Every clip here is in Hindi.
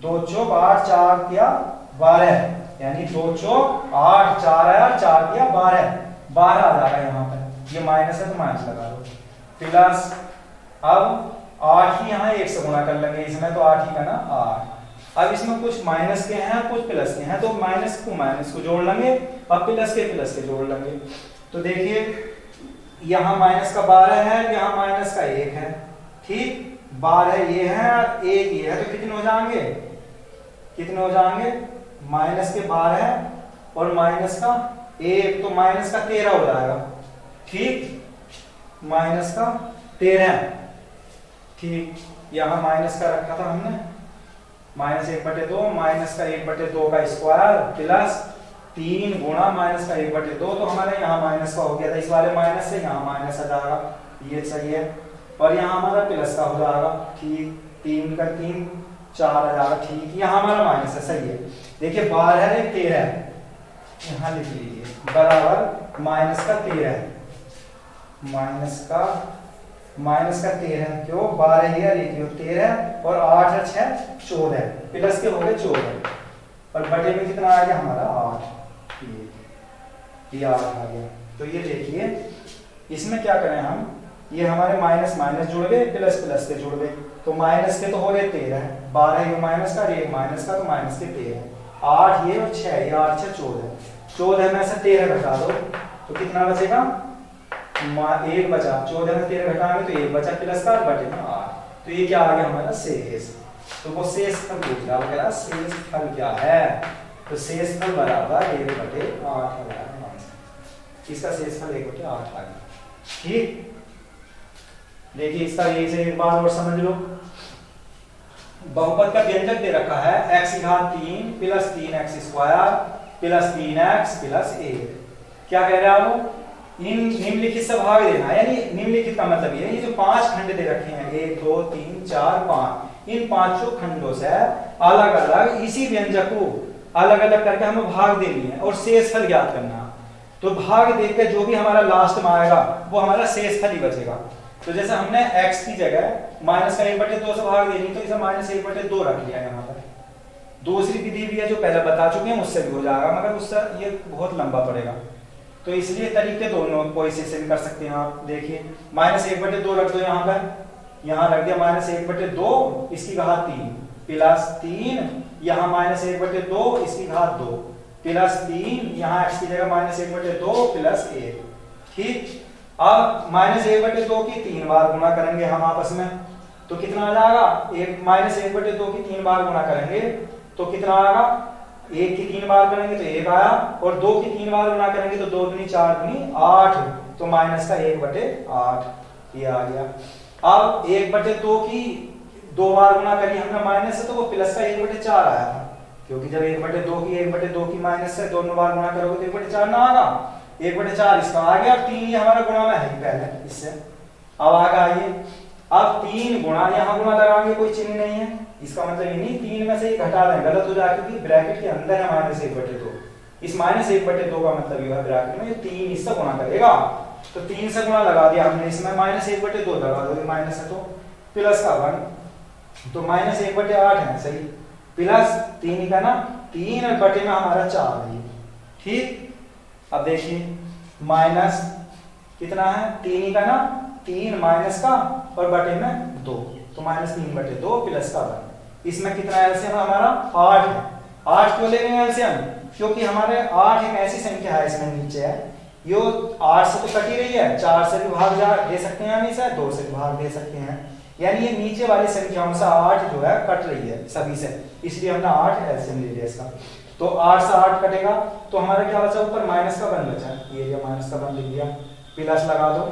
2 चौक 8, 4 तिया 12, यानी 2 चौक 8, 4 आया, 4 तिया 12, 12 आ जाएगा यहाँ पर। ये माइनस है तो माइनस लगा दो, प्लस अब 8 ही यहाँ 1 से गुणा कर लेंगे, इसमें तो 8 ही का ना 8। अब इसमें कुछ माइनस के हैं कुछ प्लस के हैं, तो माइनस को जोड़ लेंगे और प्लस के जोड़ लेंगे। तो देखिए यहाँ माइनस का 12 है, यहाँ माइनस का 1 है, ठीक, 12 ये है और 1 ये है, तो कितने हो जाएंगे, कितने हो जाएंगे, माइनस के 12 और माइनस का 1, तो माइनस का 13 हो जाएगा, ठीक, माइनस का 13, ठीक। यहाँ माइनस का रखा था हमने, माइनस 1/2 माइनस का 1/2 का स्क्वायर प्लस 3 गुणा माइनस का 1/2, तो हमारे यहाँ माइनस का हो गया था, इस वाले माइनस से यहाँ माइनस आ जाएगा, ये सही है, और यहाँ हमारा प्लस का हो जाएगा, ठीक, 3 का 3 4 आ जाएगा, ठीक, यहाँ हमारा माइनस है, सही है। देखिए 12 है 13, यहाँ लिख लीजिए, बराबर माइनस का 13, माइनस का 13, क्यों, 12 है 13 और 8 है 6 14, प्लस के हो गए 14 और बटे में कितना आ गया हमारा 8, ये 8 आ गया। तो ये देखिए इसमें क्या करें हम, ये हमारे माइनस माइनस जुड़ गए, प्लस प्लस के जुड़ गए, तो माइनस के तो हो गए 13, 12 ये माइनस का, एक माइनस का, तो माइनस के 13, 8 ये और 6 ये, 8 6 14 में से 13 घटा दो तो कितना बचेगा, 1 बचा, 14 में 13 घटाएंगे तो 1 बचा, प्लस का बटे में 8, तो ये क्या आ गया हमारा शेष। तो वो शेष फल पूछ रहा है, शेष फल क्या है, तो शेष फल बराबर 1/8 आ गया, इसका शेष फल 1/8 आ गया, ठीक। देखिए इसका यही से एक बार और समझ लो, बहुपद का व्यंजक दे रखा है x घात 3 plus 3x² plus 3x plus 1, क्या कह रहे हैं आप, इन निम्नलिखित से भाग देना, यानी निम्नलिखित का मतलब ये जो 5 खंड दे रखे हैं 1 2 3 4 5, इन 5 खंडों से अलग अलग इसी व्यंजक को अलग अलग करके हमें भाग देनी है और शेष फल ज्ञात करना। तो भाग देकर जो भी हमारा लास्ट में आएगा वो हमारा शेष फल ही बचेगा। तो जैसे हमने x की जगह माइनस का 1/2 से भाग देनी, तो इसे माइनस 1/2 रख लिया यहाँ पर। दूसरी विधि भी है जो पहले बता चुके हैं, उससे भी हो जाएगा, मगर उससे ये बहुत लंबा पड़ेगा, तो इसलिए तरीके दोनों कोई से कर सकते हैं आप। देखिए माइनस 1/2 रख दो यहाँ पर, यहाँ रख दिया माइनस 1/2 इसकी घात 3 प्लस 3, यहाँ माइनस 1/2 इसकी घात 2 प्लस 3, यहाँ x की जगह माइनस 1/2 प्लस 1, ठीक। अब माइनस 1/2 की 3 बार गुणा करेंगे हम आपस में, तो कितना आ जाएगा, माइनस 1/2 की 3 बार गुणा करेंगे तो कितना आएगा, 1 की 3 बार करेंगे तो 1 आया, और 2 की 3 बार गुणा करेंगे तो 2 दूनी 4 दूनी 8, तो माइनस का 1/8 ये आ गया। अब 1/2 की 2 बार गुणा करी हमने माइनस से, तो वो प्लस का 1/4 आया था, क्योंकि जब 1/2 की माइनस से दोनों बार गुणा करोगे तो 1/4 ना आएगा, 1/4 इसका आ गया, 3 ये हमारा गुणा में है पहले इससे। अब आगे आइए, अब 3 गुणा, यहाँ गुणा लगाएंगे कोई चिन्ह नहीं है, इसका मतलब ये नहीं 3 में से ही घटा दें, गलत हो जाएगा, क्योंकि ब्रैकेट के अंदर है माइनस 1/2, इस माइनस 1/2 का मतलब ये है ब्रैकेट में 3 इससे गुणा करेगा, तो 3 से गुणा लगा दिया हमने, इसमें माइनस 1/2 लगा दो, माइनस है तो प्लस का 1, तो माइनस 1/8 है, सही, प्लस 3 का ना 3 और बटे में हमारा 4 है, ठीक। अब देखिए माइनस कितना है, 3 का ना 3 माइनस का और बटे में 2, तो माइनस 3/2 प्लस का 1, इसमें कितना एलसीएम हमारा 8 है। 8 क्यों ले रहे हैं एलसीएम, क्योंकि हमारे 8 एक ऐसी संख्या है, इसमें नीचे है, यो 8 से तो कट ही रही है, 4 से भी भाग दे सकते हैं हम इसे, 2 से भी भाग दे सकते हैं, यानी ये नीचे वाली संख्याओं से 8 जो है कट रही है सभी से, इसलिए हमने 8 एलसीएम ले लिया इसका। तो 8 से 8 कटेगा तो हमारा क्या बचा, ऊपर माइनस का 1 बचा, ये माइनस का 1 लिख दिया, प्लस लगा दो।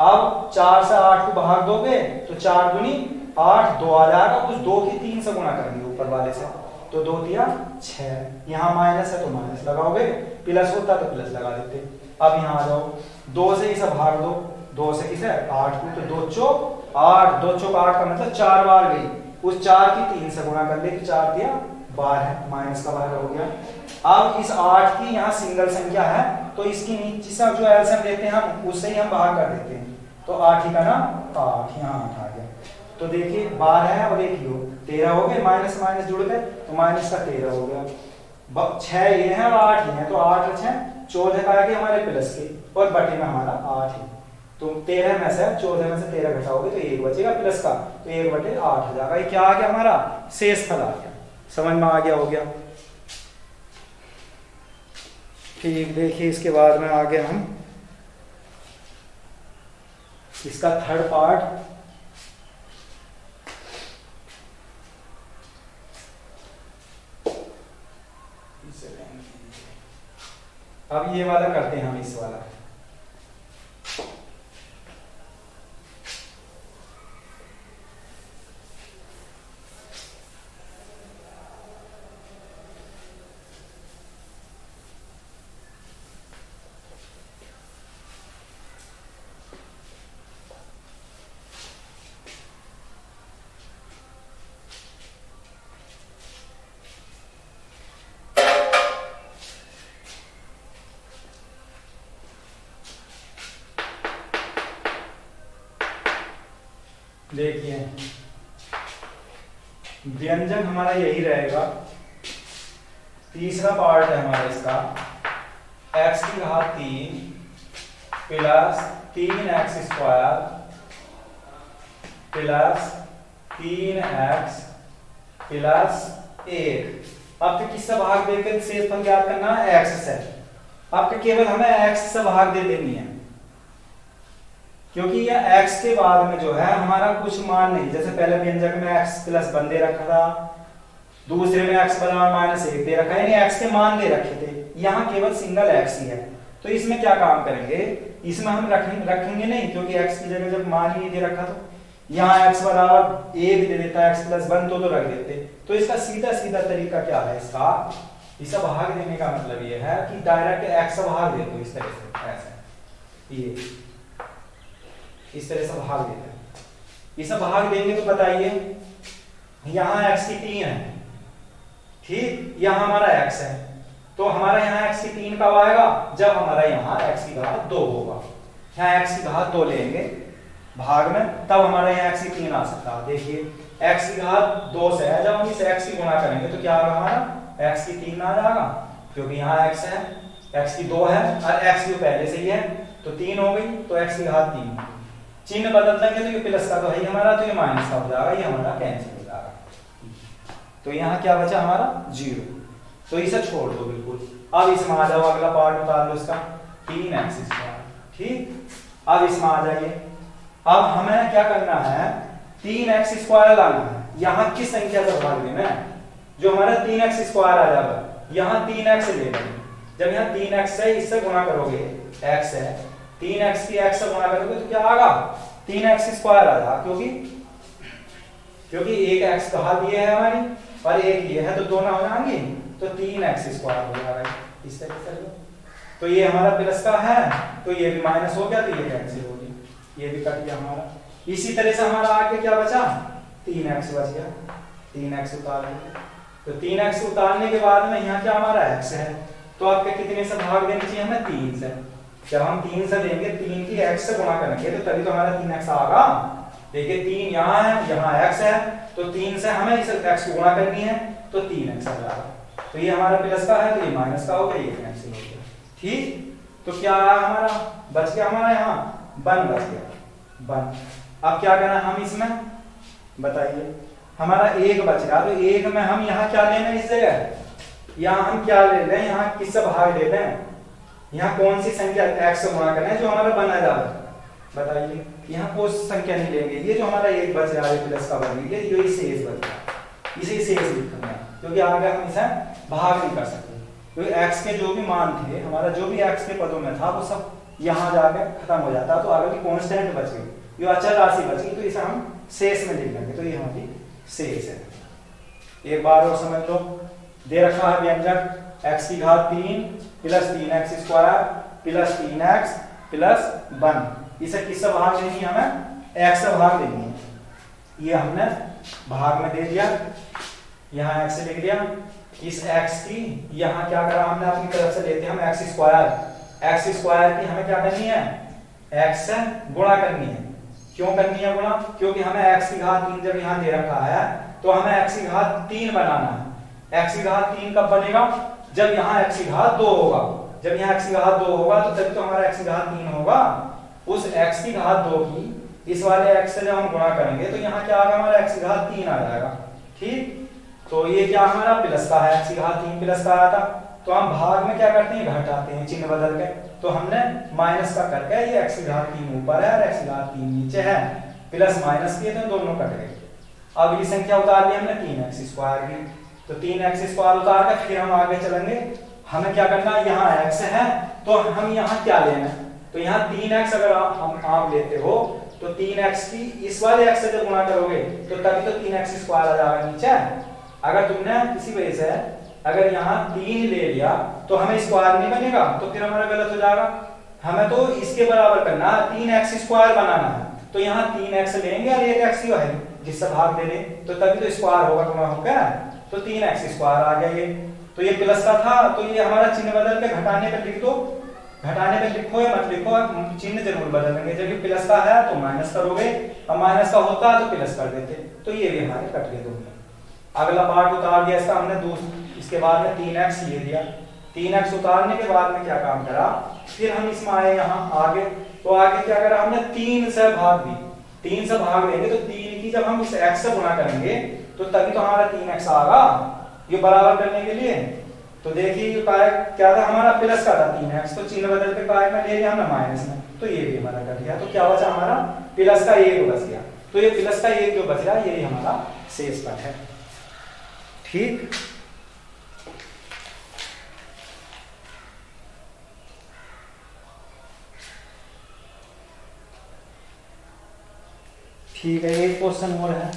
अब 4 से 8 को भाग दोगे तो 4 दूनी 8, 2 आ जाएगा, उस 2 की 3 से गुणा करेंगे ऊपर वाले से, तो 2 तिया 6, यहाँ माइनस है तो माइनस लगाओगे, प्लस होता तो प्लस लगा देते। अब यहाँ आ जाओ, 2 से इसे भाग दो, 2 से किसे 8 को, तो 2 चौक 8, 2 चौक 8 का मतलब 4 बार गई, उस 4 की 3 से गुणा कर ले, तो 4 तिया 12, माइनस का 12 हो गया। अब इस 8 की यहाँ सिंगल संख्या है, तो इसकी नीचे से जो एलसीएम लेते हैं हम, उससे ही हम बाहर कर देते हैं, तो 8 ही का ना 8, यहाँ 8 आ गया। तो तो देखिए 12 है और एक योग 13 हो गए, माइनस माइनस जुड़ गए तो माइनस का 13 हो गया। 6 ये है और 8 ये है, तो 8 और 6 14 का आ गया हमारे प्लस के, और बटे में हमारा 8 है। तो 13 में से 14 में से 13 घटाओगे तो 1 बचेगा प्लस का, तो 1 बटे 8 हो जाएगा। ये क्या आ गया हमारा शेष फल आ गया। समझ में आ गया, हो गया। ठीक, देखिए इसके बाद में आगे हम इसका थर्ड पार्ट अब ये वाला करते हैं हम, इस वाला। देखिए व्यंजक हमारा यही रहेगा। तीसरा पार्ट है हमारा इसका x की घात 3 plus 3x square plus 3x plus 1। आपको किससे भाग देकर शेषफल ज्ञात करना है? x से। आपको केवल हमें x से भाग दे देनी है, क्योंकि यह x के बाद में जो है हमारा कुछ मान नहीं। जैसे पहले व्यंजक में x प्लस 1 दे रखा था, दूसरे में x बराबर माइनस 1 दे रखा है, यानी x के मान दे रखे थे। यहाँ केवल सिंगल x ही है। तो इसमें क्या काम करेंगे, इसमें हम रखेंगे नहीं, क्योंकि x की जगह जब मान ही दे रखा तो यहाँ x बराबर 1 दे देता है, x प्लस 1 तो रख देते। तो इसका सीधा सीधा तरीका क्या है, इसका इसे भाग देने का मतलब ये है कि डायरेक्ट x से भाग दे दो। इस तरह से, ऐसे ये इस तरह से भाग देते हैं। इसे भाग देंगे तो बताइए, यहाँ x की 3 है, ठीक, यहाँ हमारा x है, तो हमारा यहाँ x की 3 कब आएगा? जब हमारा यहाँ x की घात 2 होगा। यहाँ x की घात 2 लेंगे भाग में, तब हमारा यहाँ x की 3 आ सकता है। देखिए x की घात 2 से है, जब हम इस x की गुणा करेंगे तो क्या होगा हमारा x की 3 आ जाएगा, क्योंकि यहाँ x है, x की 2 है और x की पहले से ही है, तो 3 हो गई, तो x की घात 3। चिन्ह बदल देंगे तो ये प्लस का तो है ही हमारा, तो ये माइनस का हो जाएगा, ये हमारा कैंसिल हो जाएगा। तो यहाँ क्या बचा हमारा 0, तो इसे छोड़ दो बिल्कुल। अब इसमें आ जाओ, अगला पार्ट उतार लो इसका 3x स्क्वायर, ठीक। अब इसमें आ जाइए, अब हमें क्या करना है, 3x स्क्वायर लाना है। यहाँ किस संख्या से भाग देना है? जो हमारा 3x स्क्वायर आ जाएगा, यहाँ 3x ले लेंगे। जब यहाँ 3x है, इससे गुणा करोगे, x है, 3x की x से गुणा करोगे तो क्या आएगा? 3x स्क्वायर आ जाएगा, क्योंकि एक x घात ये है हमारी और एक ये है, तो दोनों हो जाएंगे, तो 3x स्क्वायर हो जाएगा इस तरह से। तो ये हमारा प्लस का है, तो ये भी माइनस हो गया, तो ये कैंसिल हो गया, ये भी कट गया हमारा। इसी तरह से हमारा आगे क्या बचा? 3x बच गया, 3x उतार दिया। तो 3x उतारने के बाद में यहाँ क्या हमारा x है, तो आपके कितने से भाग देनी चाहिए हमें? 3 से। जब हम 3 से देंगे, 3 की x से गुणा करेंगे तो तभी तो हमारा 3x आएगा। देखिए 3 यहाँ है, यहाँ x है, तो 3 से हमें इस x को गुणा करनी है, तो 3x आ जाएगा। तो ये हमारा प्लस का है, तो ये माइनस का हो गया, ये कैंसिल हो गया, ठीक। तो क्या आया हमारा? बच गया हमारा यहाँ 1 बच गया, 1। अब क्या करना हम इसमें बताइए, हमारा 1 बच गया, तो 1 में हम यहाँ क्या लेना है? इस जगह यहाँ हम क्या ले रहे हैं? यहाँ किससे भाग देते हैं? यहाँ कौन सी संख्या x से गुणा करना है जो हमारा बना जा रहा है? बताइए, यहाँ कोई संख्या नहीं लेंगे। ये जो हमारा 1 बच रहा है प्लस का बन गया, ये शेष बच रहा है, इसे शेष लिखना है, क्योंकि आगे हम इसे भाग नहीं कर सकते, क्योंकि x के जो भी मान थे, हमारा जो भी x के पदों में था वो सब यहाँ जाके खत्म हो जाता, तो आगे की कांस्टेंट बच गई, ये अचल राशि बच गई, तो इसे हम शेष में लिख लेंगे, तो ये हमारी शेष है। एक बार और समझ लो, दे रखा है व्यंजक x की घात 3 plus 3x square plus 3x plus 1। इसे किससे भाग देनी है? हमें x से भाग देनी है। ये हमने भाग में दे दिया, यहाँ x से लिख दिया। इस x की यहाँ क्या करा हमने? अपनी तरफ से लेते हैं हम x स्क्वायर की हमें क्या करनी है? x से गुणा करनी है, क्यों करनी है गुणा? क्योंकि हमें x की घात 3 जब यहाँ दे रखा है तो हमें x की घात 3 बनाना है। x की घात 3 कब बनेगा? जब यहाँ x की घात 2 होगा। जब यहाँ x की घात 2 होगा तो तभी तो हमारा x की घात 3 होगा। उस x की घात 2 की इस वाले x से जब हम गुणा करेंगे तो यहाँ क्या आएगा? हमारा x की घात 3 आ जाएगा। ठीक, तो ये क्या हमारा प्लस का है, x की घात 3 प्लस का आया था। तो हम भाग में क्या करते हैं? घटाते हैं चिन्ह बदल के। तो हमने माइनस का करके ये x की घात 3 ऊपर है और x की घात 3 नीचे है, प्लस माइनस किए तो दोनों कट गए। अब ये संख्या उतार ली हमने 3x स्क्वायर की, तो 3x स्क्वायर उतार के फिर हम आगे चलेंगे। हमें क्या करना है? यहाँ x है तो हम यहाँ क्या लेना है? तो यहाँ 3x अगर आप लेते हो तो 3x की इस वाले x से जब गुणा करोगे तो तभी तो 3x स्क्वायर आ जाएगा नीचे। अगर तुमने किसी वजह से अगर यहाँ 3 ले लिया तो हमें स्क्वायर नहीं बनेगा, तो फिर हमारा गलत हो जाएगा। हमें तो इसके बराबर करना है, 3x स्क्वायर बनाना है। तो यहाँ 3x लेंगे और 1x ही है जिससे भाग दे दें तो तभी तो स्क्वायर होगा गुणा होकर, तो 3x स्क्वायर आ गया ये। तो ये प्लस का था तो ये हमारा चिन्ह बदल के घटाने पे लिख दो। घटाने पे लिखो या मत लिखो, चिन्ह जरूर बदलेंगे। जब ये प्लस का है तो माइनस करोगे, अब माइनस का होता तो प्लस कर देते। तो ये भी हमारे कट गए दोनों। अगला पार्ट उतार दिया इसका हमने इसके बाद में 3x ले लिया। 3x उतारने के बाद में क्या काम करा? फिर हम इसमें आए यहाँ आगे, तो आगे क्या करा हमने? 3 से भाग दी। 3 से भाग देंगे तो 3 की जब हम इस x से गुणा करेंगे तो तभी तो हमारा 3x आएगा ये बराबर करने के लिए। तो देखिए ये क्या था? हमारा प्लस का था 3x, तो चिन्ह बदल के काय में ले लिया हमने माइनस में, तो ये भी हमारा कट गया। तो क्या बचा हमारा? प्लस का 1 बच गया। तो ये प्लस का 1 जो बच रहा है यही हमारा शेष कट है। ठीक, ठीक है, एक क्वेश्चन और है।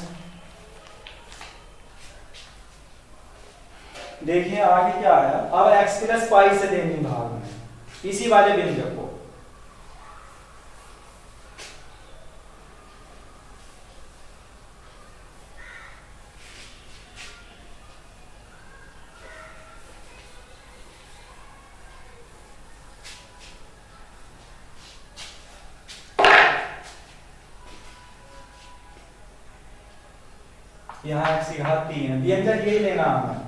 देखिए आगे क्या है? अब x प्लस पाई से देनी भाग में इसी वाले व्यंजक को। यहाँ x की घात 3 है, व्यंजक यही लेना हमें।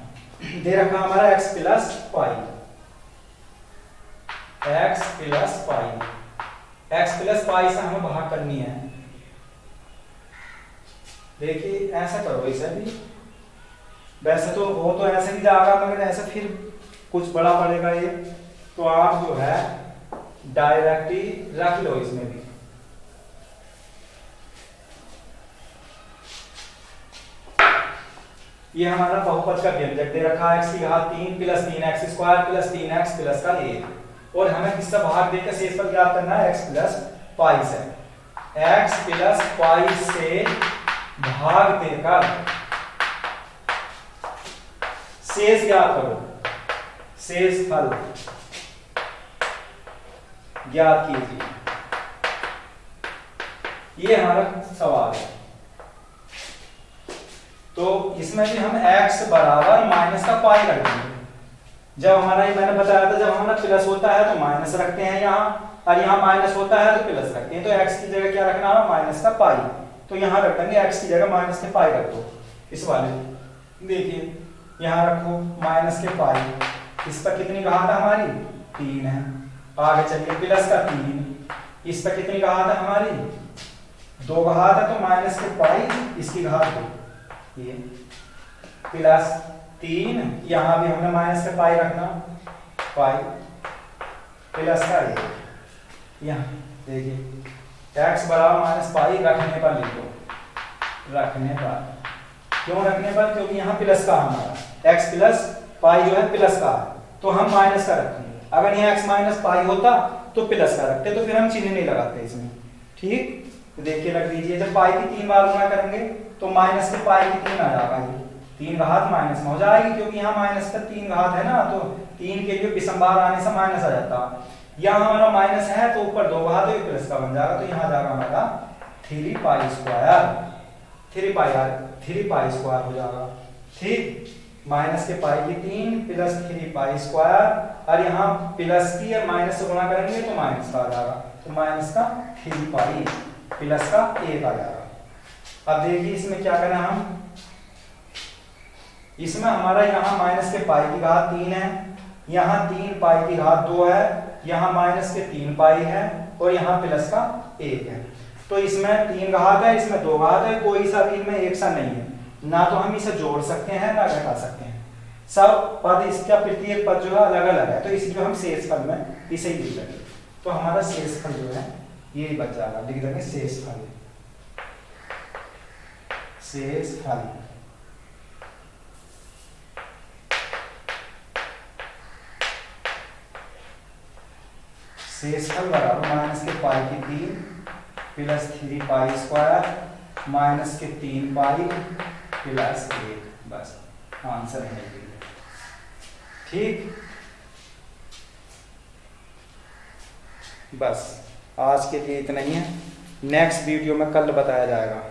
दे रखा हमारा x plus pi, x plus pi, x plus pi से हमें भाग करनी है। देखिए ऐसा करो, इसे भी वैसे तो वो तो ऐसे भी जाएगा मगर ऐसे फिर कुछ बड़ा पड़ेगा ये, तो आप जो है डायरेक्ट ही रख लो इसमें भी। ये हमारा बहुपद का व्यंजक दे रखा है x की घात 3 plus 3x square plus 3x plus का 1, और हमें किससे भाग देकर शेष पर ज्ञात करना है? x प्लस पाई से। x प्लस पाई से भाग देकर शेष ज्ञात करो, शेष फल ज्ञात कीजिए। ये हमारा सवाल है। तो इसमें भी हम x बराबर माइनस का पाई रख देंगे। जब हमारा ये मैंने बताया था जब हमारा प्लस होता है तो माइनस रखते हैं यहाँ, और यहाँ माइनस होता है तो प्लस रखते हैं। तो x की जगह क्या रखना है? माइनस का पाई। तो यहाँ रख देंगे x की जगह माइनस के पाई रख दो इस वाले। देखिए यहाँ रखो माइनस के पाई, इस पर कितनी घात है हमारी? 3 है। आगे चलिए प्लस का 3, इस पर कितनी घात है हमारी? 2 घात है, तो माइनस के पाई इसकी घात 2, ये प्लस 3, यहां भी हमने माइनस का पाई रखना, पाई प्लस का 1। यहाँ देखिए x बराबर माइनस पाई रखने पर लिखो, रखने पर। क्यों रखने पर? क्योंकि यहाँ प्लस का हमारा x प्लस पाई जो है प्लस का है, तो हम माइनस का रखेंगे। अगर यहाँ x माइनस पाई होता तो प्लस का रखते, तो फिर हम चिन्ह नहीं लगाते इसमें। ठीक, तो देखिए रख दीजिए। जब पाई की 3 बार गुणा करेंगे तो माइनस के पाई की 3 आ जाएगा, ये 3 घात माइनस में हो जाएगी, क्योंकि यहाँ माइनस का 3 घात है ना, तो 3 के लिए विषम बार आने से माइनस आ जाता। यहाँ हमारा माइनस है तो ऊपर 2 घात, तो ये प्लस का बन जाएगा। तो यहाँ जाएगा हमारा 3 पाई स्क्वायर, 3 पाई स्क्वायर हो जाएगा। ठीक, माइनस के पाई की 3 प्लस 3 पाई स्क्वायर, और यहाँ प्लस की और माइनस से गुणा करेंगे तो माइनस का आ जाएगा, तो माइनस का 3 पाई। प्लस का 1 आ जाएगा। अब देखिए इसमें क्या करना हम, इसमें हमारा यहाँ माइनस के पाई की घात 3 है, यहाँ 3 पाई की घात 2 है, यहाँ माइनस के 3 पाई है और यहाँ प्लस का 1 है। तो इसमें 3 घात है, इसमें 2 घात है, कोई सा भी इनमें एक सा नहीं है, ना तो हम इसे जोड़ सकते हैं ना घटा सकते हैं, सब पद इसका प्रत्येक पद जो है अलग अलग है। तो इसलिए हम शेषफल में इसे ही लिख देंगे। तो हमारा शेषफल जो है ये बच जाएगा, लिख देंगे शेषफल। शेषफल शेषफल बराबर माइनस के पाई की 3 प्लस 3 पाई स्क्वायर माइनस के 3 पाई प्लस 1। बस आंसर है ये। ठीक, बस आज के लिए इतना ही है। नेक्स्ट वीडियो में कल बताया जाएगा।